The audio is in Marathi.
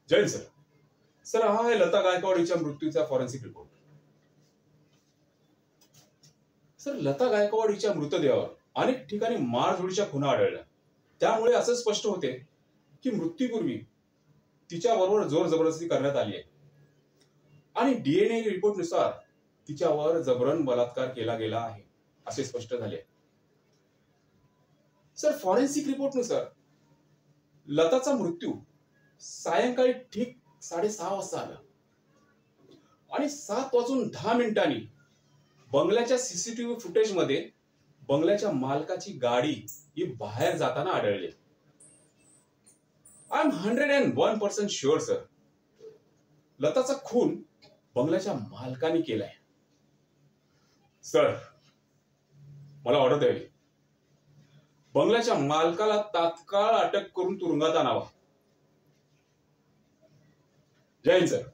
जैन सर. सर, हा आहे लता गायकवाड हिच्या मृत्यूचा forensic report. Sir, Lata Gaikwad हिच्या मृतदेहावर अनेक ठिकाणी मारझोडीच्या खुणा आढळल्या. त्यामुळे असं स्पष्ट होते की मृत्यूपूर्वी तिच्याबरोबर जोर जबरदस्ती करण्यात आली आहे आणि डीएनए रिपोर्टनुसार तिच्यावर जबरन बलात्कार केला गेला आहे असे स्पष्ट झाले. सर, फॉरेन्सिक रिपोर्टनुसार लताचा मृत्यू सायंकाळी ठीक 6:30 वाजता आला आणि 7:10 बंगल्याच्या सीसीटीव्ही फुटेज मध्ये बंगल्याच्या मालकाची गाडी ही बाहेर जाताना आढळली. आय एम 101% शुअर सर, लताचा खून बंगल्याच्या मालकाने केलाय. सर, मला ऑर्डर द्यावी. बंगल्याच्या मालकाला तात्काळ अटक करून तुरुंगात आणावा. जय हिंद सर.